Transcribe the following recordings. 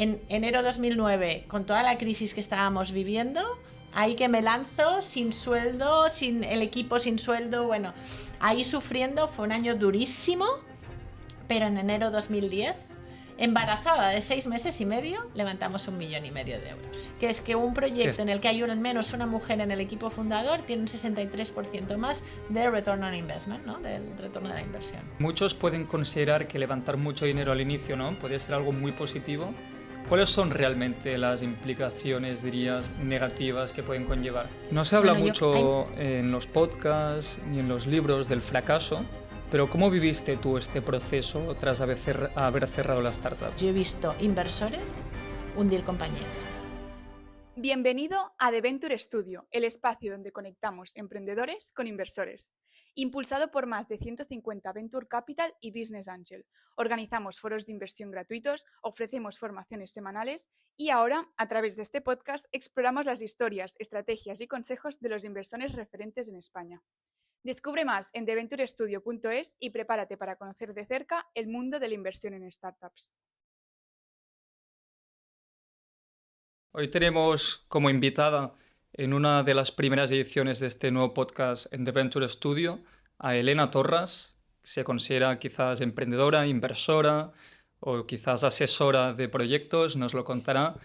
En enero 2009, con toda la crisis que estábamos viviendo, ahí que me lanzo sin sueldo, sin el equipo sin sueldo, bueno, ahí sufriendo, fue un año durísimo, pero en enero 2010, embarazada de 6 meses y medio, levantamos 1,5 millones de euros. Que es que un proyecto en el que hay al menos una mujer en el equipo fundador tiene un 63% más de return on investment, ¿no? Del retorno de la inversión. Muchos pueden considerar que levantar mucho dinero al inicio, ¿no?, puede ser algo muy positivo. ¿Cuáles son realmente las implicaciones, dirías, negativas que pueden conllevar? No se habla mucho en los podcasts ni en los libros del fracaso, pero ¿cómo viviste tú este proceso tras haber cerrado la startup? Yo he visto inversores hundir compañías. Bienvenido a The Venture Studio, el espacio donde conectamos emprendedores con inversores. Impulsado por más de 150 Venture Capital y Business Angel, organizamos foros de inversión gratuitos, ofrecemos formaciones semanales y ahora, a través de este podcast, exploramos las historias, estrategias y consejos de los inversores referentes en España. Descubre más en theventurestudio.es y prepárate para conocer de cerca el mundo de la inversión en startups. Hoy tenemos como invitada en una de las primeras ediciones de este nuevo podcast en The Venture Studio a Elena Torras, que se considera quizás emprendedora, inversora o quizás asesora de proyectos, nos lo contará,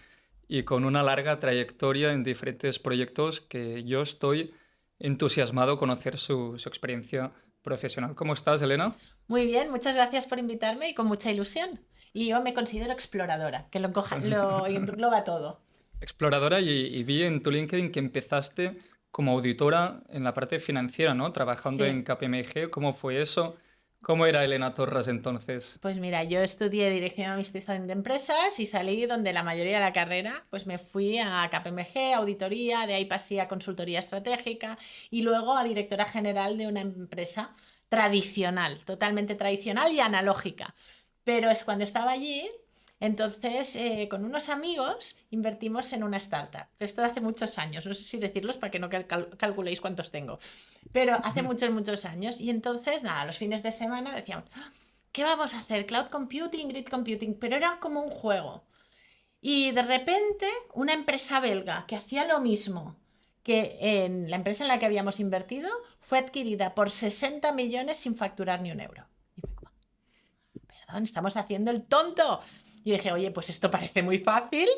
y con una larga trayectoria en diferentes proyectos que yo estoy entusiasmado conocer su experiencia profesional. ¿Cómo estás, Elena? Muy bien, muchas gracias por invitarme y con mucha ilusión. Y yo me considero exploradora, que lo engloba todo. Exploradora, y vi en tu LinkedIn que empezaste como auditora en la parte financiera, ¿no? Trabajando en KPMG. ¿Cómo fue eso? ¿Cómo era Elena Torras entonces? Pues mira, yo estudié Dirección y Administración de Empresas y salí donde la mayoría de la carrera, pues me fui a KPMG, auditoría, de ahí pasé a consultoría estratégica y luego a directora general de una empresa tradicional, totalmente tradicional y analógica. Pero es cuando estaba allí, entonces con unos amigos invertimos en una startup. Esto hace muchos años, no sé si decirlos para que no calculéis cuántos tengo, pero hace muchos, muchos años. Y entonces, nada, los fines de semana decíamos, ¿qué vamos a hacer? Cloud computing, grid computing, pero era como un juego. Y de repente, una empresa belga que hacía lo mismo que en la empresa en la que habíamos invertido fue adquirida por 60 millones sin facturar ni un euro. Y me dijo, perdón, estamos haciendo el tonto. Y dije, oye, pues esto parece muy fácil,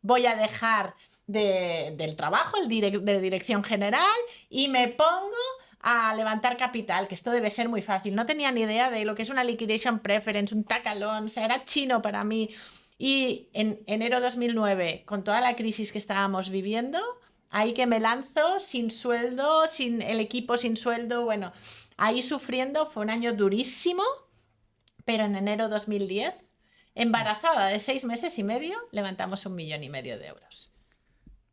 voy a dejar del trabajo, de dirección general, y me pongo a levantar capital, que esto debe ser muy fácil. No tenía ni idea de lo que es una liquidation preference, un tacalón, o sea, era chino para mí. Y en enero 2009, con toda la crisis que estábamos viviendo, ahí que me lanzo sin sueldo, sin el equipo sin sueldo, bueno, ahí sufriendo, fue un año durísimo, pero en enero 2010, embarazada de 6 meses y medio, levantamos 1,5 millones de euros.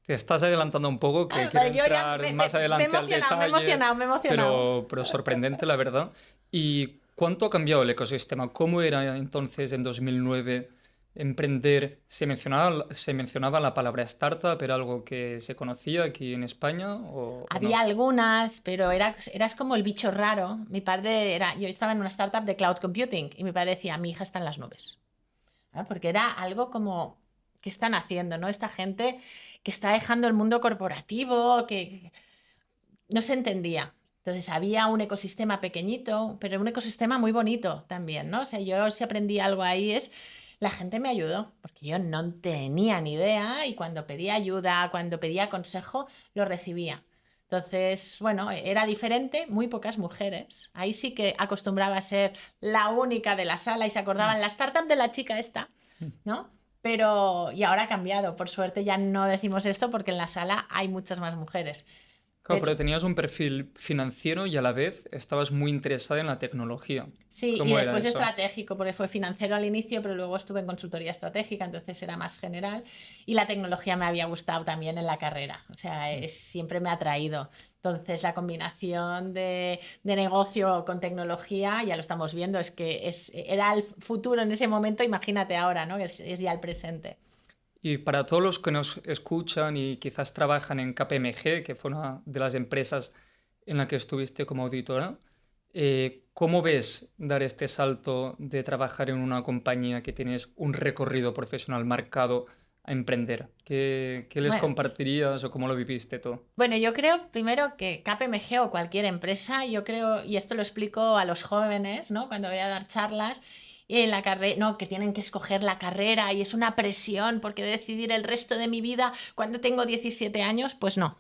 Te estás adelantando un poco, que quiero entrar más adelante al detalle, me he emocionado. pero sorprendente, la verdad. ¿Y cuánto ha cambiado el ecosistema? ¿Cómo era entonces en 2009 emprender? ¿Se mencionaba la palabra startup? ¿Era algo que se conocía aquí en España o Había no? algunas, pero eras como el bicho raro. Yo estaba en una startup de cloud computing y mi padre decía, mi hija está en las nubes. Porque era algo como, ¿qué están haciendo, no? Esta gente que está dejando el mundo corporativo, que no se entendía. Entonces había un ecosistema pequeñito, pero un ecosistema muy bonito también, ¿no? O sea, yo si aprendí algo ahí es, la gente me ayudó, porque yo no tenía ni idea y cuando pedía ayuda, cuando pedía consejo, lo recibía. Entonces, bueno, era diferente, muy pocas mujeres. Ahí sí que acostumbraba a ser la única de la sala y se acordaban la startup de la chica esta, ¿no? Pero, y ahora ha cambiado, por suerte ya no decimos esto porque en la sala hay muchas más mujeres. Claro, pero tenías un perfil financiero y a la vez estabas muy interesada en la tecnología. Sí, y ¿Cómo era después eso? estratégico, porque fue financiero al inicio, pero luego estuve en consultoría estratégica, entonces era más general. Y la tecnología me había gustado también en la carrera, o sea, siempre me ha atraído. Entonces, la combinación de negocio con tecnología, ya lo estamos viendo, es que era el futuro en ese momento, imagínate ahora, ¿no? Que es ya el presente. Y para todos los que nos escuchan y quizás trabajan en KPMG, que fue una de las empresas en la que estuviste como auditora, ¿Cómo ves dar este salto de trabajar en una compañía que tienes un recorrido profesional marcado a emprender? ¿Qué les Bueno, compartirías o cómo lo viviste tú? Bueno, yo creo primero que KPMG o cualquier empresa, yo creo, y esto lo explico a los jóvenes, ¿no? Cuando voy a dar charlas en la carrera, no, que tienen que escoger la carrera y es una presión porque decidir el resto de mi vida cuando tengo 17 años, pues no.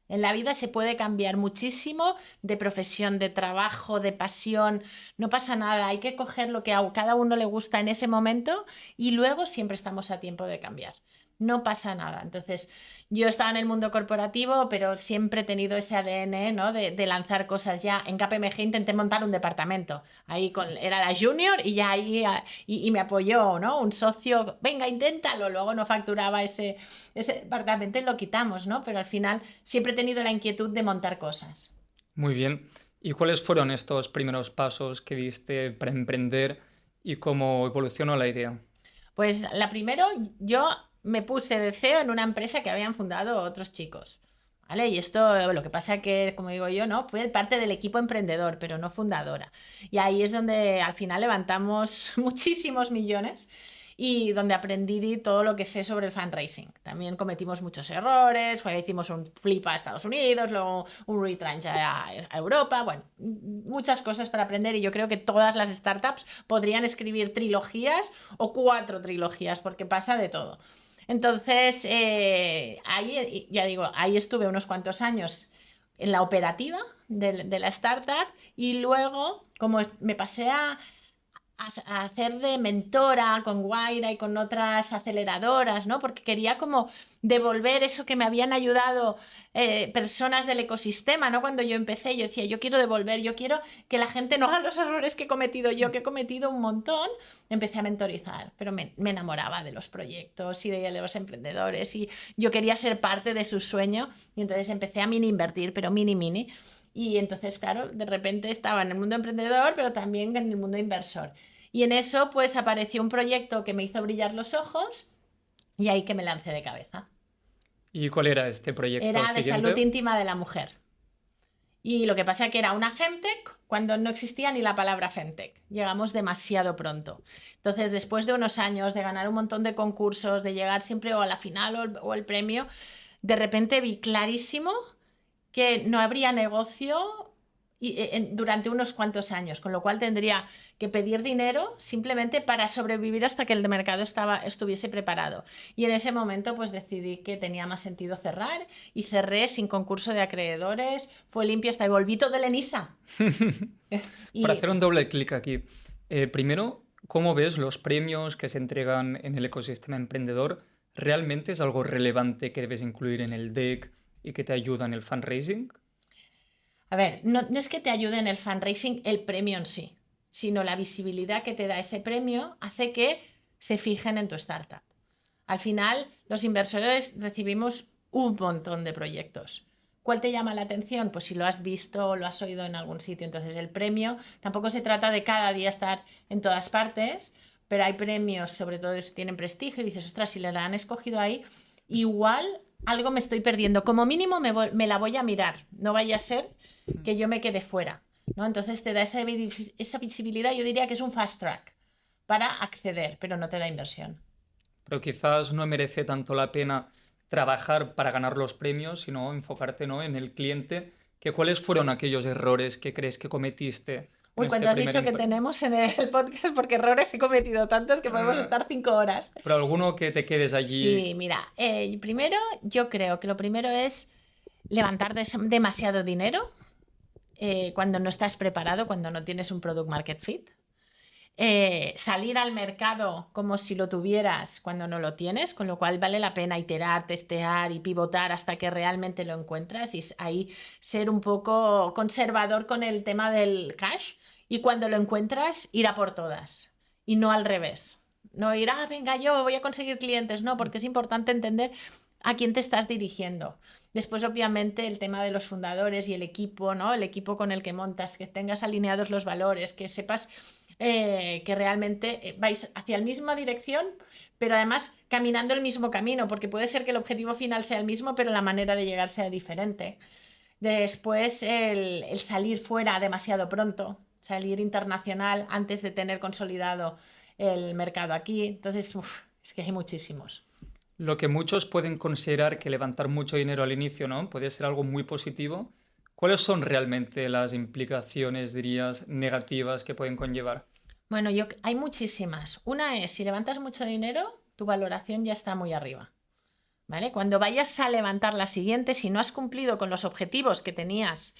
En la vida se puede cambiar muchísimo de profesión, de trabajo, de pasión. No pasa nada, hay que coger lo que a cada uno le gusta en ese momento y luego siempre estamos a tiempo de cambiar. No pasa nada. Entonces, yo estaba en el mundo corporativo, pero siempre he tenido ese ADN, ¿no? de lanzar cosas. Ya en KPMG intenté montar un departamento. Ahí era la junior y ya ahí y me apoyó, ¿no? Un socio, venga, inténtalo. Luego no facturaba ese departamento y lo quitamos, ¿no? Pero al final siempre he tenido la inquietud de montar cosas. Muy bien. ¿Y cuáles fueron estos primeros pasos que diste para emprender y cómo evolucionó la idea? Pues la primero, yo me puse de CEO en una empresa que habían fundado otros chicos. ¿Vale? Y esto, lo que pasa que, como digo yo, ¿no? Fue parte del equipo emprendedor, pero no fundadora. Y ahí es donde al final levantamos muchísimos millones y donde aprendí todo lo que sé sobre el fundraising. También cometimos muchos errores, hicimos un flip a Estados Unidos, luego un retranche a Europa, bueno, muchas cosas para aprender y yo creo que todas las startups podrían escribir trilogías o 4 trilogías porque pasa de todo. Entonces, ahí, ya digo, ahí estuve unos cuantos años en la operativa de la startup y luego, como me pasé a hacer de mentora con Guaira y con otras aceleradoras, ¿no? Porque quería como devolver eso que me habían ayudado personas del ecosistema, ¿no? Cuando yo empecé, yo decía, yo quiero devolver, yo quiero que la gente no haga los errores que he cometido yo, que he cometido un montón. Empecé a mentorizar, pero me enamoraba de los proyectos y de los emprendedores y yo quería ser parte de su sueño y entonces empecé a mini invertir, pero mini. Y entonces, claro, de repente estaba en el mundo emprendedor, pero también en el mundo inversor. Y en eso, pues apareció un proyecto que me hizo brillar los ojos y ahí que me lancé de cabeza. ¿Y cuál era este proyecto Era de salud siguiente? íntima de la mujer. Y lo que pasa es que era una femtech cuando no existía ni la palabra femtech. Llegamos demasiado pronto. Entonces, después de unos años de ganar un montón de concursos, de llegar siempre o a la final o el premio, de repente vi clarísimo que no habría negocio durante unos cuantos años, con lo cual tendría que pedir dinero simplemente para sobrevivir hasta que el mercado estuviese preparado. Y en ese momento pues decidí que tenía más sentido cerrar y cerré sin concurso de acreedores, fue limpio hasta el volvito de Lenisa. Para Y hacer un doble clic aquí, primero, ¿cómo ves los premios que se entregan en el ecosistema emprendedor? ¿Realmente es algo relevante que debes incluir en el deck y que te ayuda en el fundraising? a ver, no es que te ayude en el fundraising el premio en sí, sino la visibilidad que te da ese premio hace que se fijen en tu startup. Al final, los inversores recibimos un montón de proyectos. ¿Cuál te llama la atención? Pues si lo has visto o lo has oído en algún sitio. Entonces, el premio tampoco se trata de cada día estar en todas partes, pero hay premios, sobre todo si tienen prestigio, y dices, ostras, si le la han escogido ahí, igual algo me estoy perdiendo. Como mínimo me la voy a mirar. No vaya a ser que yo me quede fuera, ¿no? Entonces te da esa visibilidad, yo diría que es un fast track para acceder, pero no te da inversión. Pero quizás no merece tanto la pena trabajar para ganar los premios, sino enfocarte, ¿no?, en el cliente. ¿Cuáles fueron aquellos errores que crees que cometiste en Uy, este cuando has primer dicho que tenemos en el podcast, porque errores he cometido tantos que podemos estar 5 horas. Pero alguno que te quedes allí. Sí, mira, primero yo creo que lo primero es levantar demasiado dinero cuando no estás preparado, cuando no tienes un product market fit. Salir al mercado como si lo tuvieras cuando no lo tienes, con lo cual vale la pena iterar, testear y pivotar hasta que realmente lo encuentras y ahí ser un poco conservador con el tema del cash y cuando lo encuentras ir a por todas y no al revés. No ir, venga, yo voy a conseguir clientes, no, porque es importante entender a quién te estás dirigiendo. Después, obviamente, el tema de los fundadores y el equipo, ¿no? El equipo con el que montas, que tengas alineados los valores, que sepas que realmente vais hacia la misma dirección, pero además caminando el mismo camino, porque puede ser que el objetivo final sea el mismo, pero la manera de llegar sea diferente. Después el salir fuera demasiado pronto, salir internacional antes de tener consolidado el mercado aquí. Entonces, es que hay muchísimos. Lo que muchos pueden considerar que levantar mucho dinero al inicio, ¿no? Puede ser algo muy positivo. ¿Cuáles son realmente las implicaciones, dirías, negativas que pueden conllevar? Bueno, hay muchísimas. Una es, si levantas mucho dinero, tu valoración ya está muy arriba. ¿Vale? Cuando vayas a levantar la siguiente, si no has cumplido con los objetivos que tenías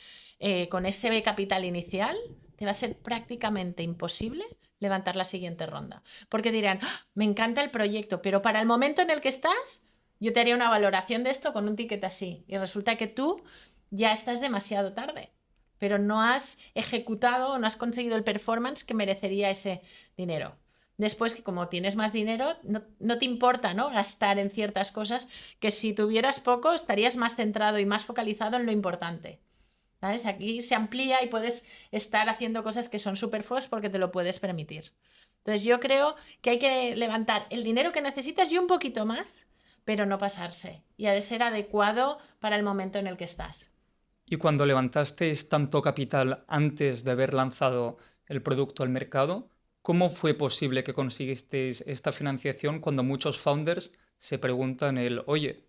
con ese capital inicial, te va a ser prácticamente imposible levantar la siguiente ronda. Porque dirán, "Ah, me encanta el proyecto, pero para el momento en el que estás, yo te haría una valoración de esto con un ticket así". Y resulta que tú ya estás demasiado tarde, pero no has ejecutado o no has conseguido el performance que merecería ese dinero. Después, que como tienes más dinero, no te importa, ¿no?, gastar en ciertas cosas que si tuvieras poco estarías más centrado y más focalizado en lo importante. ¿Sabes? Aquí se amplía y puedes estar haciendo cosas que son superfluas porque te lo puedes permitir. Entonces yo creo que hay que levantar el dinero que necesitas y un poquito más, pero no pasarse. Y ha de ser adecuado para el momento en el que estás. Y cuando levantasteis tanto capital antes de haber lanzado el producto al mercado, ¿cómo fue posible que consiguisteis esta financiación cuando muchos founders se preguntan oye,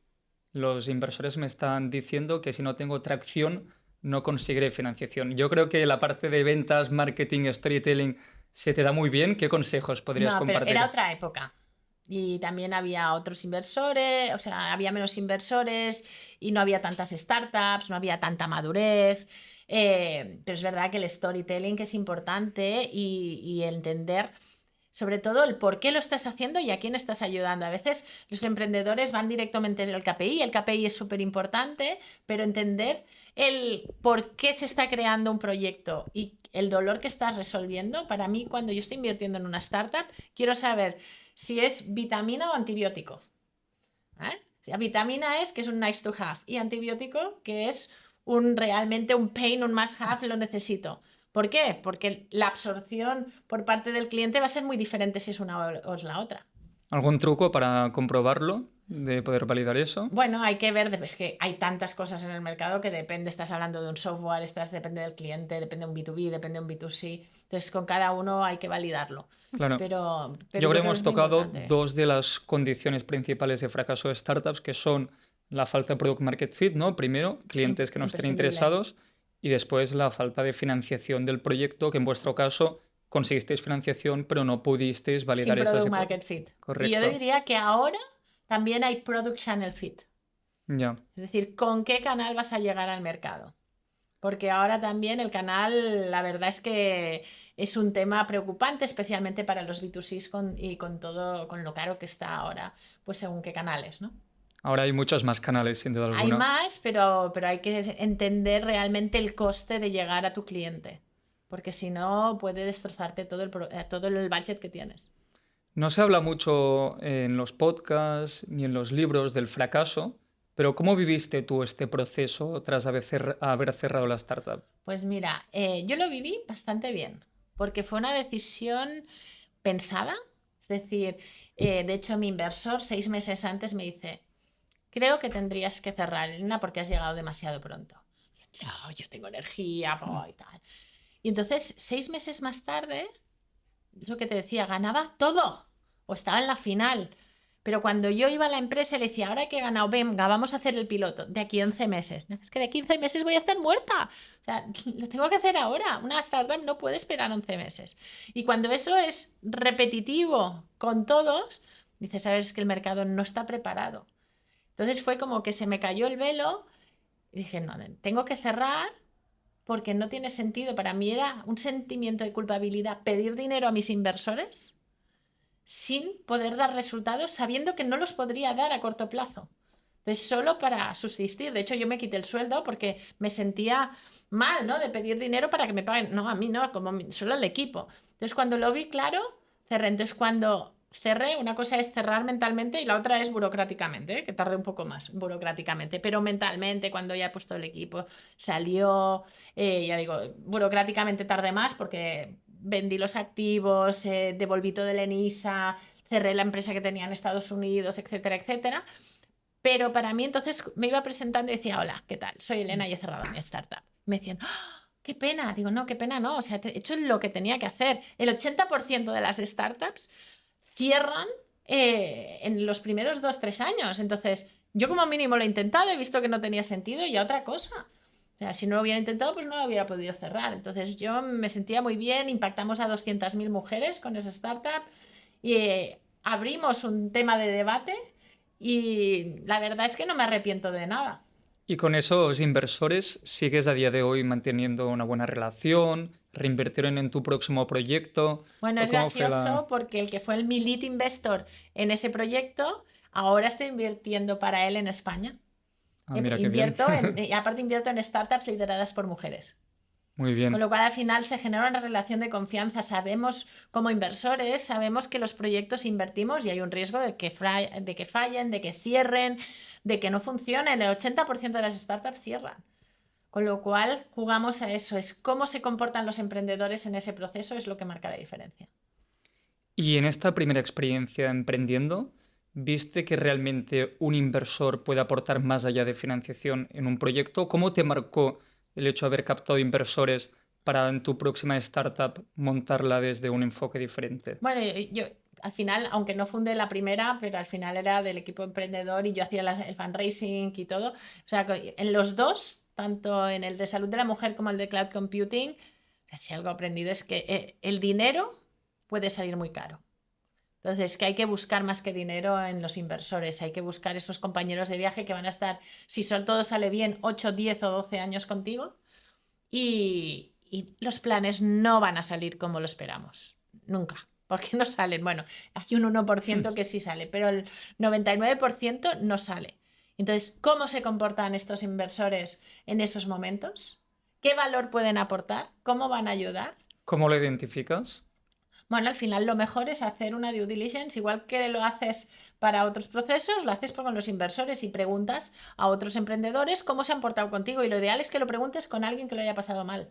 los inversores me están diciendo que si no tengo tracción no conseguiré financiación? Yo creo que la parte de ventas, marketing, storytelling se te da muy bien. ¿Qué consejos podrías No, pero compartir? era otra época. Y también había otros inversores, o sea, había menos inversores y no había tantas startups, no había tanta madurez. Pero es verdad que el storytelling que es importante y entender sobre todo el por qué lo estás haciendo y a quién estás ayudando. A veces los emprendedores van directamente al KPI, el KPI es súper importante, pero entender el por qué se está creando un proyecto y el dolor que estás resolviendo. Para mí, cuando yo estoy invirtiendo en una startup, quiero saber si es vitamina o antibiótico. ¿Eh? La vitamina es que es un nice to have y antibiótico que es realmente un pain, un must have, lo necesito. ¿Por qué? Porque la absorción por parte del cliente va a ser muy diferente si es una o es la otra. ¿Algún truco para comprobarlo, de poder validar eso? Bueno, hay que ver, es que hay tantas cosas en el mercado que depende, estás hablando de un software, depende del cliente, depende de un B2B, depende de un B2C. Entonces, con cada uno hay que validarlo. Claro. Pero Yo creo yo que creo que hemos es muy tocado importante. dos de las condiciones principales de fracaso de startups, que son la falta de product market fit, ¿no? Primero, clientes que no estén Imprescindible. interesados, y después la falta de financiación del proyecto, que en vuestro caso conseguisteis financiación, pero no pudisteis Sin validar product market fit. Y yo Correcto. diría que ahora también hay product channel fit. Ya. Es decir, ¿con qué canal vas a llegar al mercado? Porque ahora también el canal, la verdad es que es un tema preocupante, especialmente para los B2Cs y con todo, con lo caro que está ahora, pues según qué canales, ¿no? Ahora hay muchos más canales, sin duda Hay alguna. más, pero hay que entender realmente el coste de llegar a tu cliente, porque si no puede destrozarte todo el budget que tienes. No se habla mucho en los podcasts ni en los libros del fracaso, pero ¿cómo viviste tú este proceso tras haber cerrado la startup? Pues mira, yo lo viví bastante bien, porque fue una decisión pensada. Es decir, de hecho mi inversor 6 meses antes me dice, creo que tendrías que cerrar, Elena, porque has llegado demasiado pronto. No, yo tengo energía y tal. Y entonces, 6 meses más tarde, es lo que te decía, ganaba todo o estaba en la final. Pero cuando yo iba a la empresa y le decía, ahora que he ganado, venga, vamos a hacer el piloto de aquí a 11 meses. No, es que de aquí a 11 meses voy a estar muerta. O sea, lo tengo que hacer ahora. Una startup no puede esperar 11 meses. Y cuando eso es repetitivo con todos, dices, sabes que el mercado no está preparado. Entonces fue como que se me cayó el velo y dije, no, tengo que cerrar porque no tiene sentido. Para mí era un sentimiento de culpabilidad pedir dinero a mis inversores sin poder dar resultados, sabiendo que no los podría dar a corto plazo. Entonces, solo para subsistir. De hecho, yo me quité el sueldo porque me sentía mal, ¿no? De pedir dinero para que me paguen. No, a mí no, como solo al equipo. Entonces, cuando lo vi claro, cerré. Entonces, cuando cerré, una cosa es cerrar mentalmente y la otra es burocráticamente, ¿eh? Que tardé un poco más burocráticamente, pero mentalmente, cuando ya he puesto el equipo, salió, ya digo, burocráticamente tardé más porque vendí los activos, devolví todo el ENISA, cerré la empresa que tenía en Estados Unidos, etcétera, etcétera. Pero para mí entonces me iba presentando y decía, hola, ¿qué tal? Soy Elena y he cerrado mi startup. Me decían, ¡ah! ¡Qué pena! Digo, no, qué pena no. O sea, he hecho lo que tenía que hacer. El 80% de las startups cierran en los primeros 2, 3 años. Entonces, yo como mínimo lo he intentado, he visto que no tenía sentido y a otra cosa. O sea, si no lo hubiera intentado, pues no lo hubiera podido cerrar. Entonces, yo me sentía muy bien, impactamos a 200.000 mujeres con esa startup y abrimos un tema de debate y la verdad es que no me arrepiento de nada. Y con esos inversores, ¿sigues a día de hoy manteniendo una buena relación? ¿Reinvirtieron en tu próximo proyecto? Bueno, ¿O es cómo fue gracioso porque el que fue mi lead investor en ese proyecto, ahora estoy invirtiendo para él en España. Ah, mira qué bien. Y aparte invierto en startups lideradas por mujeres. Muy Con bien. lo cual al final se genera una relación de confianza. Sabemos, como inversores, sabemos que los proyectos invertimos y hay un riesgo de que fallen, de que cierren, de que no funcionen. El 80% de las startups cierran. Con lo cual jugamos a eso. Es cómo se comportan los emprendedores en ese proceso, es lo que marca la diferencia. Y en esta primera experiencia emprendiendo, ¿viste que realmente un inversor puede aportar más allá de financiación en un proyecto? ¿Cómo te marcó el hecho de haber captado inversores para en tu próxima startup montarla desde un enfoque diferente? Bueno, yo al final, aunque no fundé la primera, pero al final era del equipo emprendedor y yo hacía el fundraising y todo. O sea, que en los dos, tanto en el de salud de la mujer como el de cloud computing, si algo he aprendido es que el dinero puede salir muy caro. Entonces, que hay que buscar más que dinero en los inversores, hay que buscar esos compañeros de viaje que van a estar, si todo sale bien, 8, 10 o 12 años contigo y los planes no van a salir como lo esperamos, nunca, porque no salen. Bueno, hay un 1% que sí sale, pero el 99% no sale. Entonces, ¿cómo se comportan estos inversores en esos momentos? ¿Qué valor pueden aportar? ¿Cómo van a ayudar? ¿Cómo lo identificas? Bueno, al final lo mejor es hacer una due diligence, igual que lo haces para otros procesos, lo haces con los inversores y preguntas a otros emprendedores cómo se han portado contigo. Y lo ideal es que lo preguntes con alguien que lo haya pasado mal.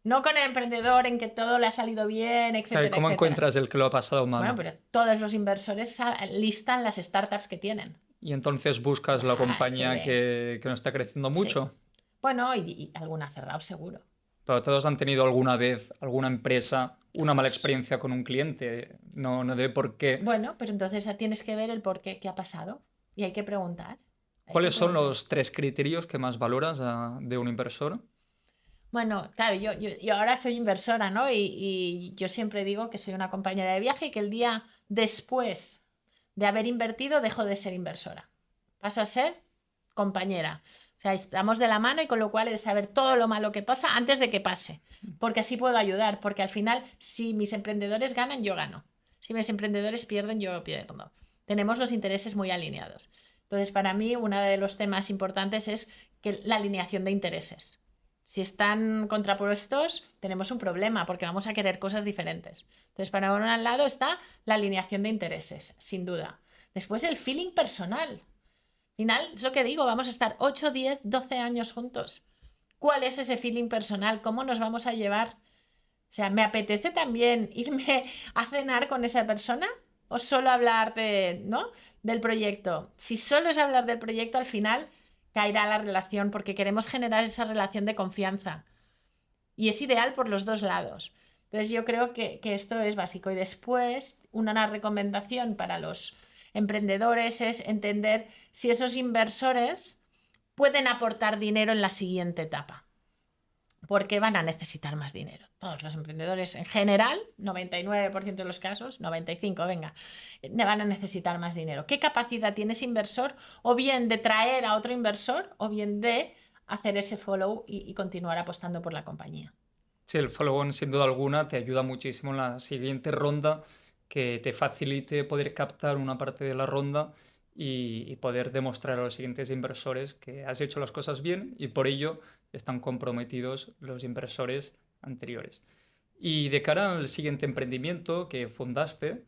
No con el emprendedor en que todo le ha salido bien, Claro, ¿y etcétera, cómo etcétera. encuentras el que lo ha pasado Bueno, mal? pero todos los inversores listan las startups que tienen. Y entonces buscas la Se compañía ve. que no está creciendo Sí. mucho. Bueno, y alguna cerrado seguro. Pero todos han tenido alguna vez, alguna empresa, una mala experiencia con un cliente. No, no de por qué. Bueno, pero entonces tienes que ver el por qué, qué ha pasado. Y hay que preguntar. Hay que ¿Cuáles son preguntar. los 3 criterios que más valoras de un inversor? Bueno, claro, yo ahora soy inversora, ¿no? Y yo siempre digo que soy una compañera de viaje y que el día después de haber invertido dejo de ser inversora. Paso a ser compañera. O sea, estamos de la mano y con lo cual he de saber todo lo malo que pasa antes de que pase. Porque así puedo ayudar. Porque al final, si mis emprendedores ganan, yo gano. Si mis emprendedores pierden, yo pierdo. Tenemos los intereses muy alineados. Entonces, para mí, uno de los temas importantes es que la alineación de intereses. Si están contrapuestos, tenemos un problema porque vamos a querer cosas diferentes. Entonces, para un lado está la alineación de intereses, sin duda. Después, el feeling personal. Al final, es lo que digo, vamos a estar 8, 10, 12 años juntos. ¿Cuál es ese feeling personal? ¿Cómo nos vamos a llevar? O sea, ¿me apetece también irme a cenar con esa persona? ¿O solo hablar ¿no? del proyecto? Si solo es hablar del proyecto, al final caerá la relación porque queremos generar esa relación de confianza. Y es ideal por los dos lados. Entonces yo creo que esto es básico. Y después, una recomendación para los emprendedores es entender si esos inversores pueden aportar dinero en la siguiente etapa porque van a necesitar más dinero. Todos los emprendedores en general, 99% de los casos, 95%, venga, van a necesitar más dinero. ¿Qué capacidad tiene ese inversor? O bien de traer a otro inversor, o bien de hacer ese follow y continuar apostando por la compañía. Sí, el follow-on sin duda alguna te ayuda muchísimo en la siguiente ronda, que te facilite poder captar una parte de la ronda y poder demostrar a los siguientes inversores que has hecho las cosas bien y por ello están comprometidos los inversores anteriores. Y de cara al siguiente emprendimiento que fundaste,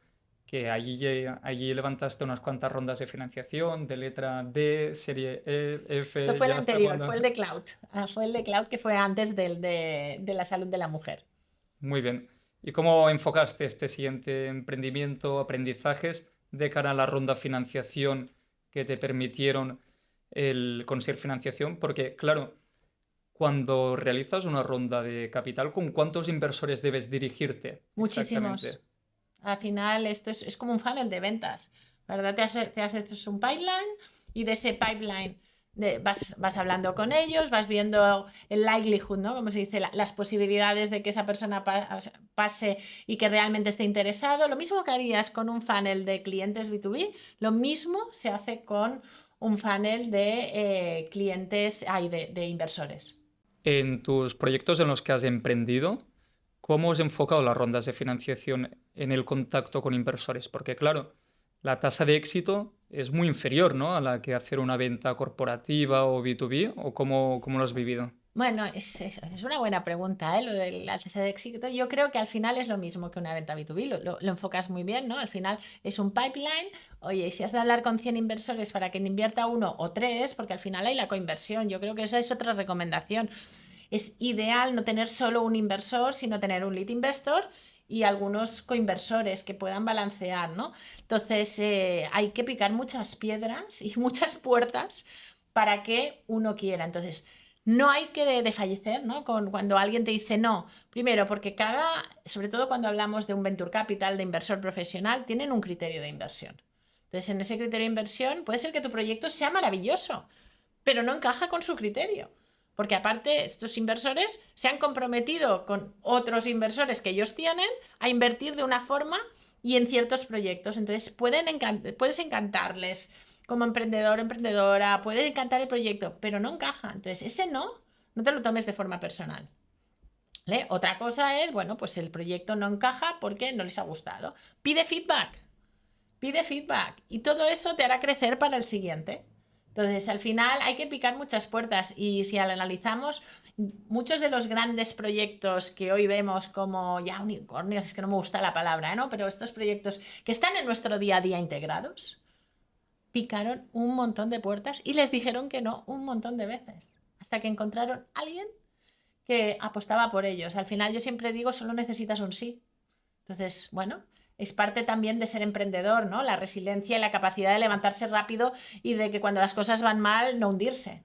que allí levantaste unas cuantas rondas de financiación de letra D, serie E, Esto F, fue el ya hasta anterior, cuándo. fue el de Cloud. Fue el de Cloud que fue antes de la salud de la mujer. Muy bien. ¿Y cómo enfocaste este siguiente emprendimiento, aprendizajes de cara a la ronda financiación que te permitieron el conseguir financiación? Porque, claro, cuando realizas una ronda de capital, ¿con cuántos inversores debes dirigirte Muchísimos. exactamente? Al final esto es como un funnel de ventas, ¿verdad? Te haces un pipeline y de ese pipeline vas hablando con ellos, vas viendo el likelihood, ¿no? Como se dice, las posibilidades de que esa persona pase y que realmente esté interesado. Lo mismo que harías con un funnel de clientes B2B, lo mismo se hace con un funnel de clientes, de inversores. En tus proyectos en los que has emprendido, ¿cómo has enfocado las rondas de financiación en el contacto con inversores? Porque, claro, la tasa de éxito es muy inferior, ¿no?, a la que hacer una venta corporativa o B2B, ¿o cómo lo has vivido? Bueno, es una buena pregunta, ¿eh? Lo de la tasa de éxito. Yo creo que al final es lo mismo que una venta B2B, lo enfocas muy bien, ¿no? Al final es un pipeline. Oye, y si has de hablar con 100 inversores para que invierta uno o tres, porque al final hay la coinversión. Yo creo que esa es otra recomendación. Es ideal no tener solo un inversor, sino tener un lead investor y algunos coinversores que puedan balancear, ¿no? Entonces, hay que picar muchas piedras y muchas puertas para que uno quiera. Entonces, no hay que desfallecer, ¿no? Cuando alguien te dice no. Primero, porque sobre todo cuando hablamos de un venture capital, de inversor profesional, tienen un criterio de inversión. Entonces, en ese criterio de inversión puede ser que tu proyecto sea maravilloso, pero no encaja con su criterio. Porque aparte, estos inversores se han comprometido con otros inversores que ellos tienen a invertir de una forma y en ciertos proyectos. Entonces, puedes encantarles como emprendedor, emprendedora, puede encantar el proyecto, pero no encaja. Entonces, ese no te lo tomes de forma personal. ¿Vale? Otra cosa es, bueno, pues el proyecto no encaja porque no les ha gustado. Pide feedback y todo eso te hará crecer para el siguiente. Entonces, al final hay que picar muchas puertas y si lo analizamos, muchos de los grandes proyectos que hoy vemos como ya unicornios, es que no me gusta la palabra, ¿no? Pero estos proyectos que están en nuestro día a día integrados, picaron un montón de puertas y les dijeron que no un montón de veces, hasta que encontraron a alguien que apostaba por ellos. Al final yo siempre digo, solo necesitas un sí. Entonces, bueno, es parte también de ser emprendedor, ¿no? La resiliencia y la capacidad de levantarse rápido y de que cuando las cosas van mal, no hundirse.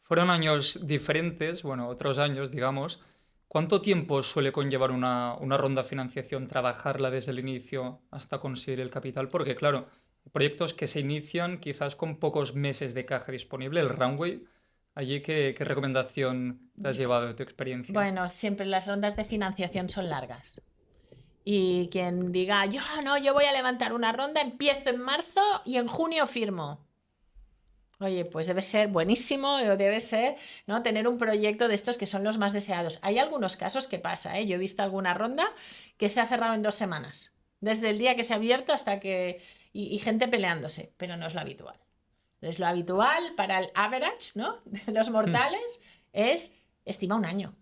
Fueron años diferentes, bueno, otros años, digamos. ¿Cuánto tiempo suele conllevar una ronda de financiación, trabajarla desde el inicio hasta conseguir el capital? Porque, claro, proyectos que se inician quizás con pocos meses de caja disponible, el runway. Allí, ¿qué recomendación te has llevado de tu experiencia? Bueno, siempre las rondas de financiación son largas. Y quien diga, yo voy a levantar una ronda, empiezo en marzo y en junio firmo. Oye, pues debe ser buenísimo o debe ser, ¿no?, tener un proyecto de estos que son los más deseados. Hay algunos casos que pasa, ¿eh? Yo he visto alguna ronda que se ha cerrado en 2 semanas, desde el día que se ha abierto hasta que... y gente peleándose, pero no es lo habitual. Entonces, lo habitual para el average, ¿no?, de los mortales es estima un año.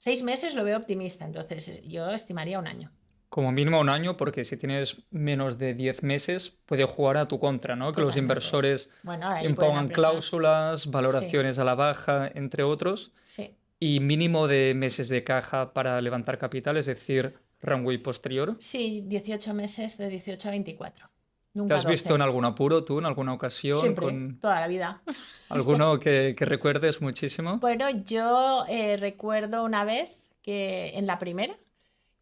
6 meses lo veo optimista, entonces yo estimaría un año. Como mínimo un año, porque si tienes menos de 10 meses, puede jugar a tu contra, ¿no? Que los Totalmente. inversores Bueno, ahí pueden impongan apretar. cláusulas, Sí, valoraciones a la baja, entre otros, sí. y mínimo de meses de caja para levantar capital, es decir, runway posterior. Sí, 18 meses de 18 a 24. ¿Te Nunca has visto 12. en algún apuro tú, en alguna ocasión, Siempre, con toda la vida. alguno que recuerdes muchísimo? Bueno, yo recuerdo una vez que en la primera,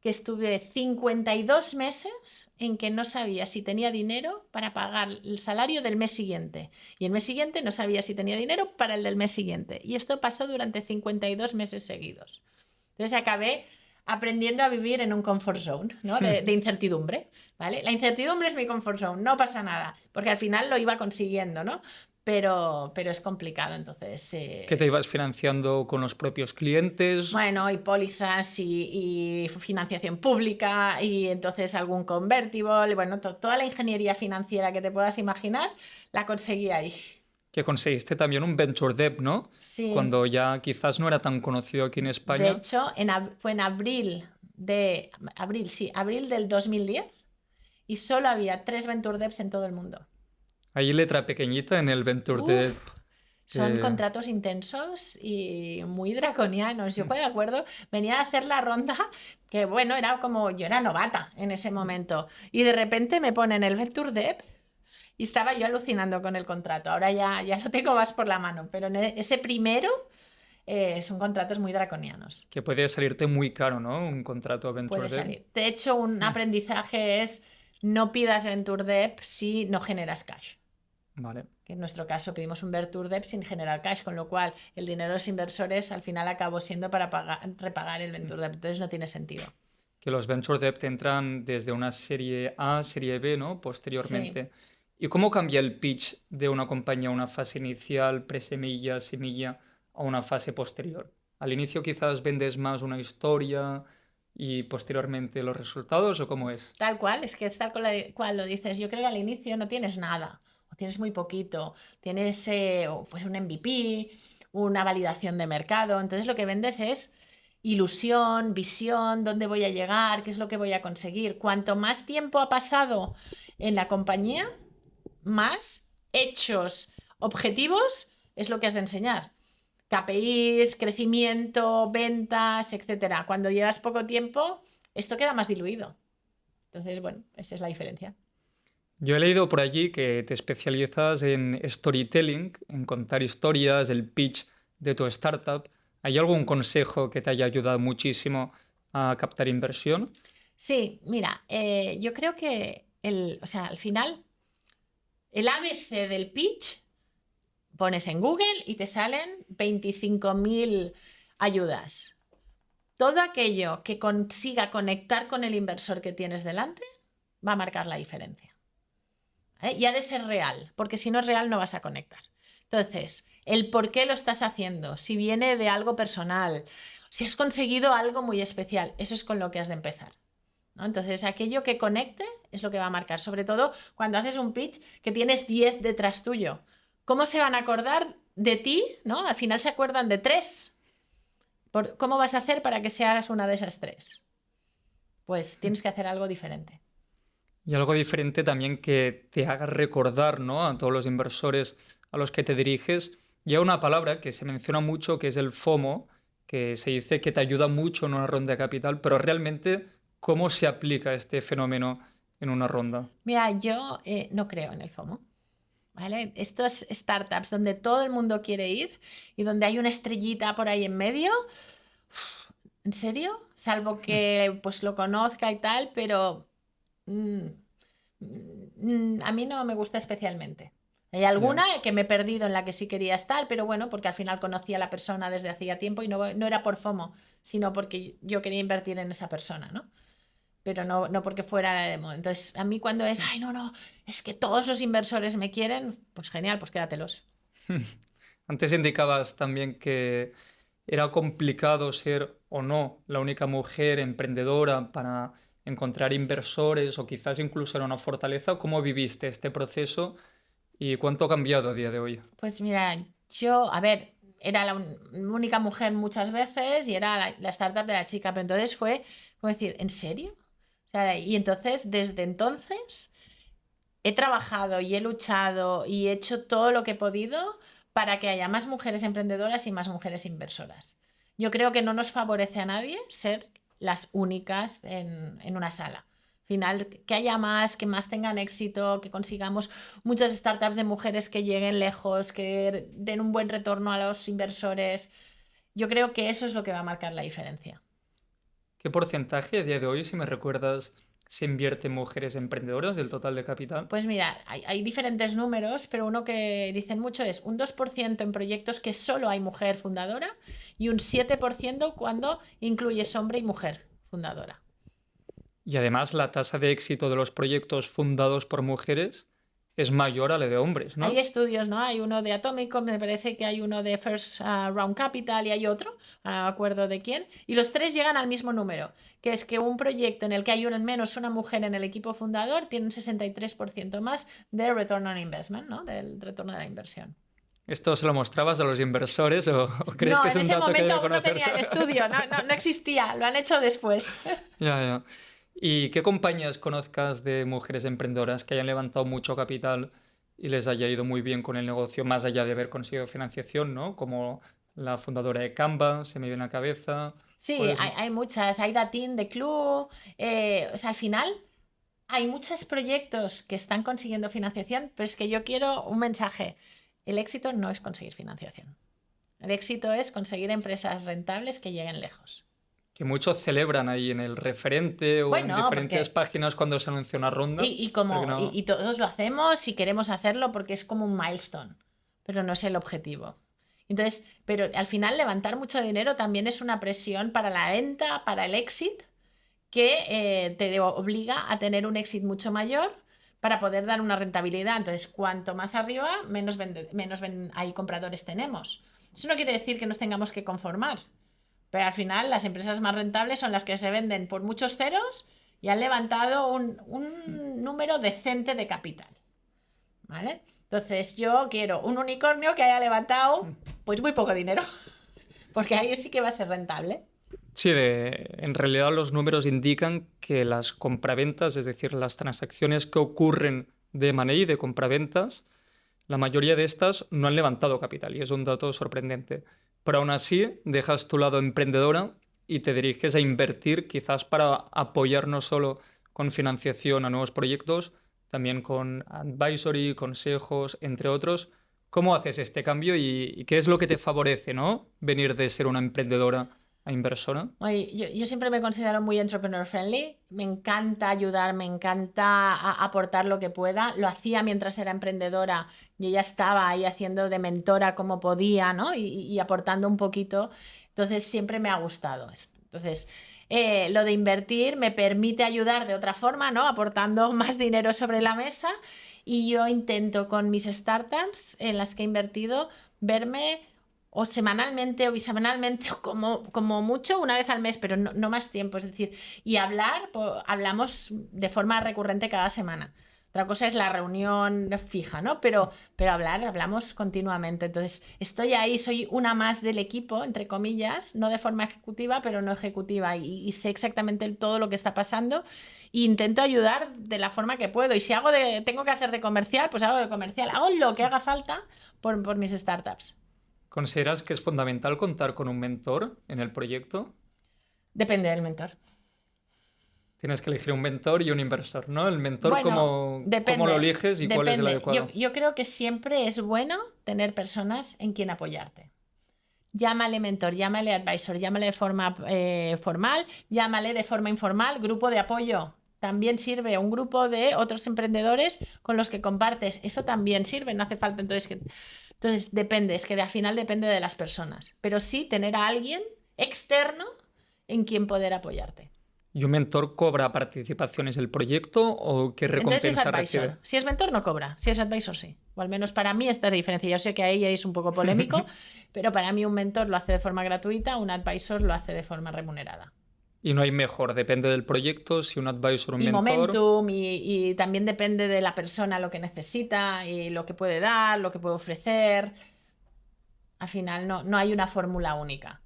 que estuve 52 meses en que no sabía si tenía dinero para pagar el salario del mes siguiente. Y el mes siguiente no sabía si tenía dinero para el del mes siguiente. Y esto pasó durante 52 meses seguidos. Entonces acabé aprendiendo a vivir en un comfort zone, ¿no?, de incertidumbre, ¿vale? La incertidumbre es mi comfort zone, no pasa nada, porque al final lo iba consiguiendo, ¿no? Pero es complicado, entonces... ¿Que te ibas financiando con los propios clientes? Bueno, y pólizas y financiación pública y entonces algún convertible, bueno, toda la ingeniería financiera que te puedas imaginar la conseguí ahí. Que conseguiste también un Venture Debt, ¿no? Sí, Cuando ya quizás no era tan conocido aquí en de España. hecho, fue en abril del 2010 y solo había 3 Venture Debts en todo el mundo. Ahí letra pequeñita en el Venture Debt. Son contratos intensos y muy draconianos. Yo me acuerdo, venía a hacer la ronda, que bueno, era como, yo era novata en ese momento, y de repente me ponen el Venture Debt y estaba yo alucinando con el contrato. Ahora ya lo tengo más por la mano, pero en ese primero son contratos muy draconianos. Que puede salirte muy caro, ¿no? Un contrato Venture Puede Debt. salir. De hecho, un aprendizaje es no pidas Venture Debt si no generas cash. Vale. Que en nuestro caso pedimos un Venture Debt sin generar cash, con lo cual el dinero de los inversores al final acabó siendo para repagar el Venture Debt. Entonces no tiene sentido. Que los Venture Debt entran desde una serie A, serie B, ¿no? Sí. Posteriormente. ¿Y cómo cambia el pitch de una compañía a una fase inicial, presemilla, semilla, a una fase posterior? Al inicio quizás vendes más una historia y posteriormente los resultados, ¿o cómo es? Tal cual, es que es tal cual lo dices. Yo creo que al inicio no tienes nada, o tienes muy poquito. Tienes pues un MVP, una validación de mercado. Entonces lo que vendes es ilusión, visión, dónde voy a llegar, qué es lo que voy a conseguir. Cuanto más tiempo ha pasado en la compañía, más hechos, objetivos es lo que has de enseñar. KPIs, crecimiento, ventas, etcétera. Cuando llevas poco tiempo, esto queda más diluido. Entonces, bueno, esa es la diferencia. Yo he leído por allí que te especializas en storytelling, en contar historias, el pitch de tu startup. ¿Hay algún consejo que te haya ayudado muchísimo a captar inversión? Sí, mira, yo creo que o sea, al final, el ABC del pitch pones en Google y te salen 25.000 ayudas. Todo aquello que consiga conectar con el inversor que tienes delante va a marcar la diferencia. Y ha de ser real, porque si no es real no vas a conectar. Entonces, el por qué lo estás haciendo, si viene de algo personal, si has conseguido algo muy especial, eso es con lo que has de empezar, ¿no? Entonces, aquello que conecte es lo que va a marcar, sobre todo cuando haces un pitch que tienes 10 detrás tuyo. ¿Cómo se van a acordar de ti? ¿No? Al final se acuerdan de 3. ¿Cómo vas a hacer para que seas una de esas 3? Pues tienes que hacer algo diferente. Y algo diferente también que te haga recordar, ¿no? A todos los inversores a los que te diriges. Y hay una palabra que se menciona mucho, que es el FOMO, que se dice que te ayuda mucho en una ronda de capital, pero realmente, ¿cómo se aplica este fenómeno en una ronda? Mira, yo no creo en el FOMO. ¿Vale? Estos startups donde todo el mundo quiere ir y donde hay una estrellita por ahí en medio, ¿en serio? Salvo que pues lo conozca y tal, pero a mí no me gusta especialmente. Hay alguna Ya. que me he perdido en la que sí quería estar, pero bueno, porque al final conocía a la persona desde hacía tiempo y no era por FOMO, sino porque yo quería invertir en esa persona, ¿no? Pero no porque fuera la demo. Entonces, a mí cuando es, ay, no, es que todos los inversores me quieren, pues genial, pues quédatelos. Antes indicabas también que era complicado ser o no la única mujer emprendedora para encontrar inversores o quizás incluso era una fortaleza. ¿Cómo viviste este proceso y cuánto ha cambiado a día de hoy? Pues mira, yo, a ver, era la única mujer muchas veces y era la startup de la chica, pero entonces fue como decir, ¿en serio? O sea, y entonces, desde entonces, he trabajado y he luchado y he hecho todo lo que he podido para que haya más mujeres emprendedoras y más mujeres inversoras. Yo creo que no nos favorece a nadie ser las únicas en una sala. Al final, que haya más, que más tengan éxito, que consigamos muchas startups de mujeres que lleguen lejos, que den un buen retorno a los inversores. Yo creo que eso es lo que va a marcar la diferencia. ¿Qué porcentaje a día de hoy, si me recuerdas, se invierte en mujeres emprendedoras del total de capital? Pues mira, hay diferentes números, pero uno que dicen mucho es un 2% en proyectos que solo hay mujer fundadora y un 7% cuando incluyes hombre y mujer fundadora. Y además la tasa de éxito de los proyectos fundados por mujeres es mayor a la de hombres, Hay ¿no? estudios, ¿no? Hay uno de Atomico, me parece que hay uno de First Round Capital y hay otro, no me acuerdo de quién, y los 3 llegan al mismo número, que es que un proyecto en el que hay al menos una mujer en el equipo fundador tiene un 63% más de return on investment, ¿no? Del retorno de la inversión. ¿Esto se lo mostrabas a los inversores o crees No, que es en un ese dato que momento debe aún no tenía el conocerse? estudio, no existía, lo han hecho después. Ya, ya. ¿Y qué compañías conozcas de mujeres emprendedoras que hayan levantado mucho capital y les haya ido muy bien con el negocio, más allá de haber conseguido financiación, ¿no? Como la fundadora de Canva, se me viene a la cabeza. Sí, ¿Cuáles? hay muchas, hay Datin de Club, o sea, al final hay muchos proyectos que están consiguiendo financiación, pero es que yo quiero un mensaje. El éxito no es conseguir financiación. El éxito es conseguir empresas rentables que lleguen lejos. Que muchos celebran ahí en el referente o en Bueno, diferentes porque páginas cuando se anuncia una ronda. Pero no... y todos lo hacemos y queremos hacerlo porque es como un milestone, pero no es el objetivo. Entonces, pero al final levantar mucho dinero también es una presión para la venta, para el exit, que te obliga a tener un exit mucho mayor para poder dar una rentabilidad. Entonces, cuanto más arriba, menos hay compradores tenemos. Eso no quiere decir que nos tengamos que conformar, pero al final las empresas más rentables son las que se venden por muchos ceros y han levantado un número decente de capital. ¿Vale? Entonces yo quiero un unicornio que haya levantado pues muy poco dinero, porque ahí sí que va a ser rentable. Sí, en realidad los números indican que las compraventas, es decir, las transacciones que ocurren de M&A, de compraventas, la mayoría de estas no han levantado capital y es un dato sorprendente. Pero aún así, dejas tu lado emprendedora y te diriges a invertir quizás para apoyar no solo con financiación a nuevos proyectos, también con advisory, consejos, entre otros. ¿Cómo haces este cambio y qué es lo que te favorece, ¿no? Venir de ser una emprendedora a inversora. Oye, yo siempre me considero muy entrepreneur friendly. Me encanta ayudar, me encanta aportar lo que pueda. Lo hacía mientras era emprendedora. Yo ya estaba ahí haciendo de mentora como podía, ¿no? Y aportando un poquito. Entonces siempre me ha gustado esto. Entonces, lo de invertir me permite ayudar de otra forma, ¿no? Aportando más dinero sobre la mesa. Y yo intento con mis startups en las que he invertido verme o semanalmente o bisemanalmente, o como mucho una vez al mes, pero no más tiempo. Es decir, y hablamos de forma recurrente cada semana. Otra cosa es la reunión fija, ¿no? Pero hablamos continuamente. Entonces, estoy ahí, soy una más del equipo, entre comillas, no de forma ejecutiva, pero no ejecutiva. Y sé exactamente todo lo que está pasando e intento ayudar de la forma que puedo. Y si tengo que hacer de comercial, pues hago de comercial. Hago lo que haga falta por mis startups. ¿Consideras que es fundamental contar con un mentor en el proyecto? Depende del mentor. Tienes que elegir un mentor y un inversor, ¿no? El mentor, Bueno, ¿cómo lo eliges y cuál es el adecuado? Yo creo que siempre es bueno tener personas en quien apoyarte. Llámale mentor, llámale advisor, llámale de forma formal, llámale de forma informal, grupo de apoyo. También sirve un grupo de otros emprendedores con los que compartes. Eso también sirve, no hace falta. Entonces depende, es que al final depende de las personas. Pero sí tener a alguien externo en quien poder apoyarte. ¿Y un mentor cobra participaciones del proyecto o qué Entonces es recompensa advisor. recibe? Si es mentor no cobra, si es advisor sí. O al menos para mí esta es la diferencia. Yo sé que ahí es un poco polémico, pero para mí un mentor lo hace de forma gratuita, un advisor lo hace de forma remunerada. Y no hay mejor, depende del proyecto, si un advisor o un Y mentor. momentum, y también depende de la persona lo que necesita y lo que puede dar, lo que puede ofrecer. Al final no hay una fórmula única.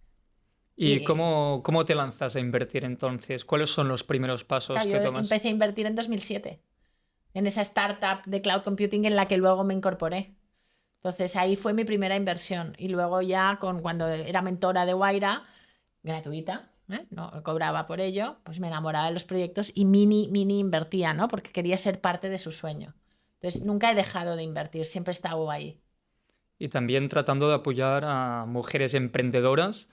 ¿Y cómo te lanzas a invertir entonces? ¿Cuáles son los primeros pasos Claro, que yo tomas? empecé a invertir en 2007, en esa startup de cloud computing en la que luego me incorporé. Entonces ahí fue mi primera inversión. Y luego ya cuando era mentora de Wayra, gratuita, no cobraba por ello, pues me enamoraba de los proyectos y mini invertía, ¿no? Porque quería ser parte de su sueño. Entonces nunca he dejado de invertir, siempre he estado ahí. Y también tratando de apoyar a mujeres emprendedoras.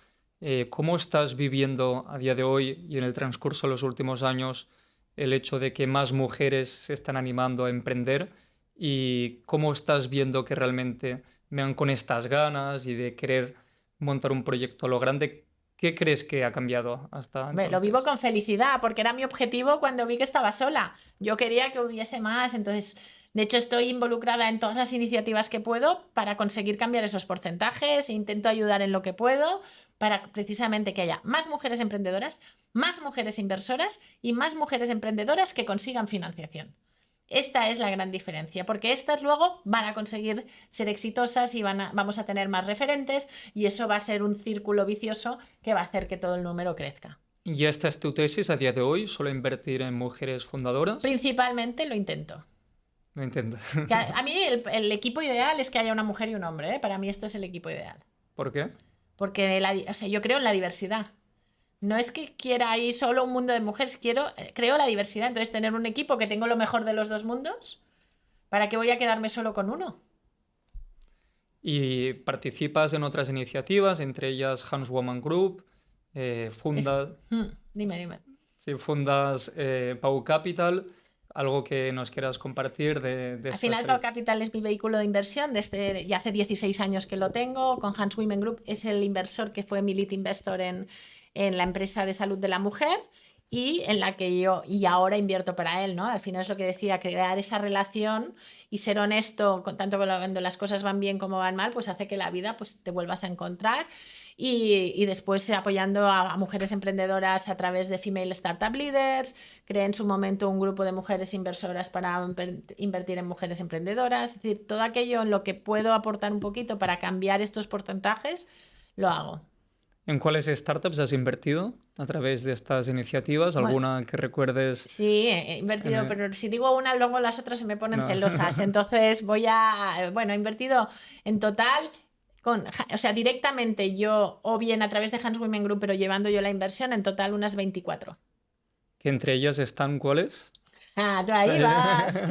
¿Cómo estás viviendo a día de hoy y en el transcurso de los últimos años el hecho de que más mujeres se están animando a emprender? ¿Y cómo estás viendo que realmente vean con estas ganas y de querer montar un proyecto a lo grande? ¿Qué crees que ha cambiado hasta Lo vivo entonces? con felicidad porque era mi objetivo cuando vi que estaba sola. Yo quería que hubiese más, entonces, de hecho, estoy involucrada en todas las iniciativas que puedo para conseguir cambiar esos porcentajes e intento ayudar en lo que puedo para precisamente que haya más mujeres emprendedoras, más mujeres inversoras y más mujeres emprendedoras que consigan financiación. Esta es la gran diferencia, porque estas luego van a conseguir ser exitosas y vamos a tener más referentes y eso va a ser un círculo vicioso que va a hacer que todo el número crezca. ¿Y esta es tu tesis a día de hoy? ¿Solo invertir en mujeres fundadoras? Principalmente lo intento. No entiendo. A mí el equipo ideal es que haya una mujer y un hombre, ¿eh? Para mí esto es el equipo ideal. ¿Por qué? Porque yo creo en la diversidad. No es que quiera ahí solo un mundo de mujeres, creo la diversidad. Entonces, tener un equipo que tengo lo mejor de los dos mundos, ¿para qué voy a quedarme solo con uno? ¿Y participas en otras iniciativas, entre ellas Hans Woman Group, fundas, Dime. sí, fundas Pau Capital? ¿Algo que nos quieras compartir de Al estas final, Pau Capital es mi vehículo de inversión. Ya hace 16 años que lo tengo. Con Hans Women Group es el inversor que fue mi lead investor en la empresa de salud de la mujer y en la que yo y ahora invierto para él, ¿no? Al final es lo que decía, crear esa relación y ser honesto, tanto cuando las cosas van bien como van mal, pues hace que la vida pues, te vuelvas a encontrar. Y después apoyando a mujeres emprendedoras a través de Female Startup Leaders. Creé en su momento un grupo de mujeres inversoras para invertir en mujeres emprendedoras. Es decir, todo aquello en lo que puedo aportar un poquito para cambiar estos porcentajes, lo hago. ¿En cuáles startups has invertido a través de estas iniciativas? ¿Alguna que recuerdes? Sí, he invertido, pero si digo una, luego las otras se me ponen No. celosas. Entonces he invertido en total, o sea, directamente yo, o bien a través de Hans Women Group, pero llevando yo la inversión, en total unas 24. ¿Que entre ellas están cuáles? Ah, tú ahí vas.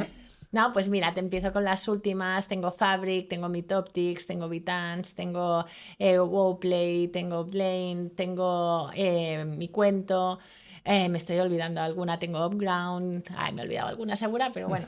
No, pues mira, te empiezo con las últimas. Tengo Fabric, tengo Meetoptics, tengo Vitans, tengo Wowplay, tengo Blaine, tengo Mi Cuento. Me estoy olvidando alguna, tengo Upground. Ay, me he olvidado alguna segura, pero bueno,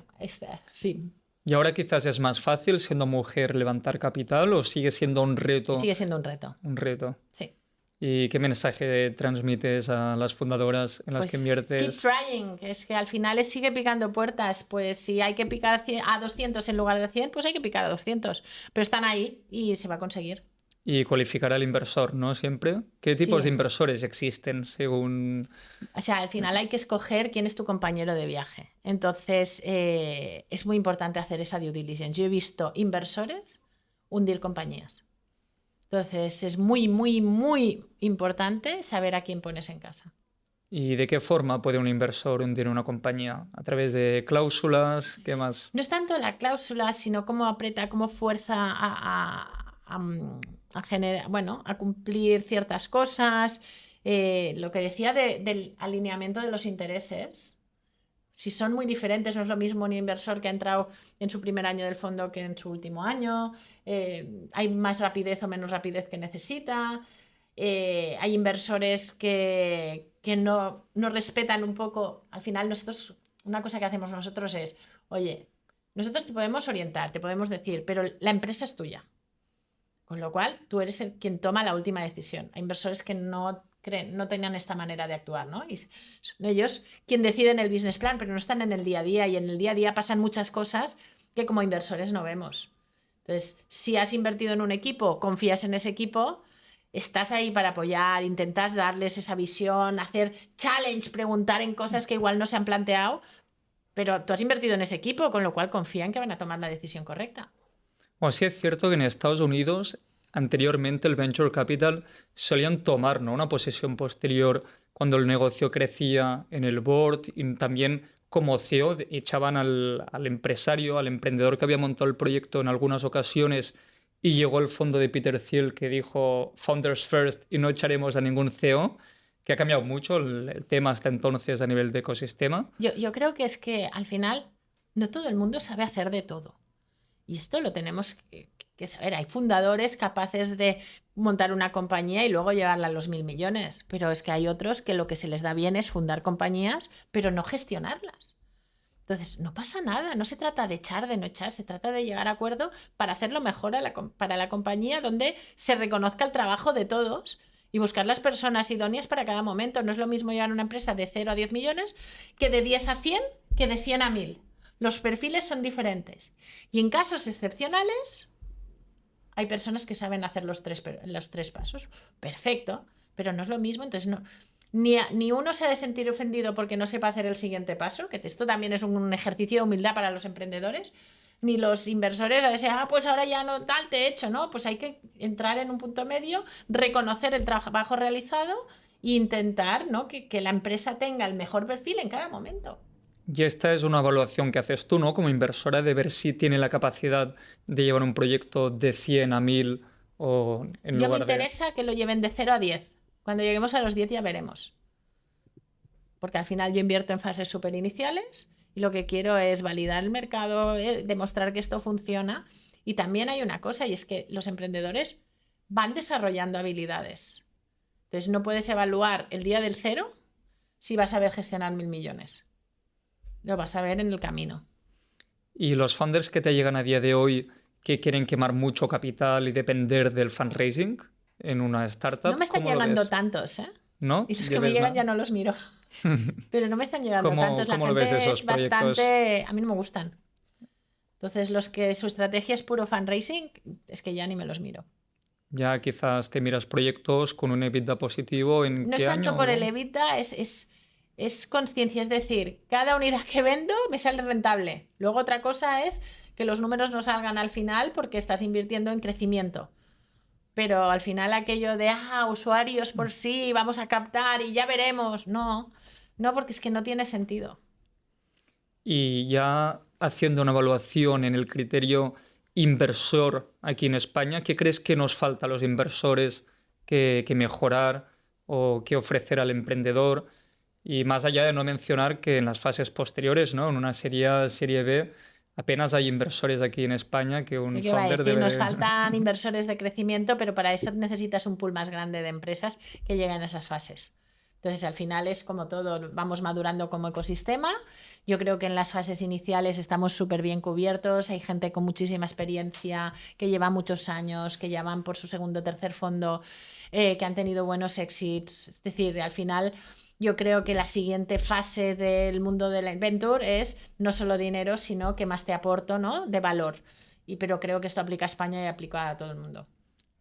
sí. ¿Y ahora quizás es más fácil siendo mujer levantar capital o sigue siendo un reto? Sigue siendo un reto. Un reto. Sí. ¿Y qué mensaje transmites a las fundadoras en las Pues que inviertes? keep trying, es que al final sigue picando puertas. Pues si hay que picar a 200 en lugar de 100, pues hay que picar a 200. Pero están ahí y se va a conseguir. Y cualificar al inversor, ¿no? Siempre. ¿Qué tipos de inversores existen según...? O sea, al final hay que escoger quién es tu compañero de viaje. Entonces, es muy importante hacer esa due diligence. Yo he visto inversores hundir compañías. Entonces, es muy, muy, muy importante saber a quién pones en casa. ¿Y de qué forma puede un inversor hundir una compañía? ¿A través de cláusulas? ¿Qué más? No es tanto la cláusula, sino cómo aprieta, cómo fuerza a generar, bueno, a cumplir ciertas cosas. Lo que decía del alineamiento de los intereses. Si son muy diferentes, no es lo mismo un inversor que ha entrado en su primer año del fondo que en su último año. Hay más rapidez o menos rapidez que necesita. Hay inversores que no respetan un poco. Al final, una cosa que hacemos nosotros es, oye, nosotros te podemos orientar, te podemos decir, pero la empresa es tuya. Con lo cual, tú eres quien toma la última decisión. Hay inversores que no tenían esta manera de actuar, ¿no? Y son ellos quien deciden el business plan, pero no están en el día a día, y en el día a día pasan muchas cosas que como inversores no vemos. Entonces, si has invertido en un equipo, confías en ese equipo, estás ahí para apoyar, intentas darles esa visión, hacer challenge, preguntar en cosas que igual no se han planteado, pero tú has invertido en ese equipo, con lo cual confía en que van a tomar la decisión correcta. O sí es cierto que en Estados Unidos anteriormente el venture capital solían tomar, ¿no?, una posición posterior cuando el negocio crecía en el board, y también como CEO echaban al empresario, al emprendedor que había montado el proyecto en algunas ocasiones, y llegó el fondo de Peter Thiel que dijo Founders First y no echaremos a ningún CEO, que ha cambiado mucho el tema hasta entonces a nivel de ecosistema. Yo creo que es que al final no todo el mundo sabe hacer de todo. Y esto lo tenemos que saber. Hay fundadores capaces de montar una compañía y luego llevarla a los 1.000 millones. Pero es que hay otros que lo que se les da bien es fundar compañías, pero no gestionarlas. Entonces, no pasa nada. No se trata de echar, de no echar. Se trata de llegar a acuerdo para hacerlo mejor para la compañía, donde se reconozca el trabajo de todos y buscar las personas idóneas para cada momento. No es lo mismo llevar una empresa de 0 a 10 millones que de 10 a 100, que de 100 a 1.000. Los perfiles son diferentes. Y en casos excepcionales, hay personas que saben hacer los tres pasos. Perfecto, pero no es lo mismo. Entonces, ni uno se ha de sentir ofendido porque no sepa hacer el siguiente paso, que esto también es un ejercicio de humildad para los emprendedores, ni los inversores a decir, pues ahora ya no tal, te he hecho, ¿no? Pues hay que entrar en un punto medio, reconocer el trabajo realizado e intentar, ¿no?, que la empresa tenga el mejor perfil en cada momento. Y esta es una evaluación que haces tú, ¿no?, como inversora, de ver si tiene la capacidad de llevar un proyecto de 100 a 1.000 o en lugar de... Yo me interesa que lo lleven de 0 a 10. Cuando lleguemos a los 10 ya veremos. Porque al final yo invierto en fases súper iniciales y lo que quiero es validar el mercado, demostrar que esto funciona. Y también hay una cosa, y es que los emprendedores van desarrollando habilidades. Entonces no puedes evaluar el día del cero si vas a saber gestionar 1.000 millones. Lo vas a ver en el camino. ¿Y los founders que te llegan a día de hoy que quieren quemar mucho capital y depender del fundraising en una startup? No me están ¿cómo lo llegando ves? tantos, ¿eh? ¿No? Y los ¿Ya que me ves llegan nada? ya no los miro. Pero no me están llegando ¿Cómo, tantos. La cómo lo ves gente esos es proyectos? bastante... A mí no me gustan. Entonces, los que su estrategia es puro fundraising, es que ya ni me los miro. Ya quizás te miras proyectos con un EBITDA positivo en No es qué tanto año. por el EBITDA, es conciencia. Es decir, cada unidad que vendo me sale rentable. Luego otra cosa es que los números no salgan al final porque estás invirtiendo en crecimiento. Pero al final aquello de, usuarios por sí, vamos a captar y ya veremos. No, porque es que no tiene sentido. Y ya haciendo una evaluación en el criterio inversor aquí en España, ¿qué crees que nos falta a los inversores que mejorar o que ofrecer al emprendedor? Y más allá de no mencionar que en las fases posteriores, ¿no? En una serie A, serie B, apenas hay inversores aquí en España que un Sí que va a founder decir, debe nos de... faltan inversores de crecimiento, pero para eso necesitas un pool más grande de empresas que lleguen a esas fases. Entonces, al final es como todo, vamos madurando como ecosistema. Yo creo que en las fases iniciales estamos súper bien cubiertos. Hay gente con muchísima experiencia, que lleva muchos años, que ya van por su segundo o tercer fondo, que han tenido buenos exits. Es decir, al final yo creo que la siguiente fase del mundo de la venture es no solo dinero, sino que más te aporto, ¿no? De valor. Pero creo que esto aplica a España y aplica a todo el mundo.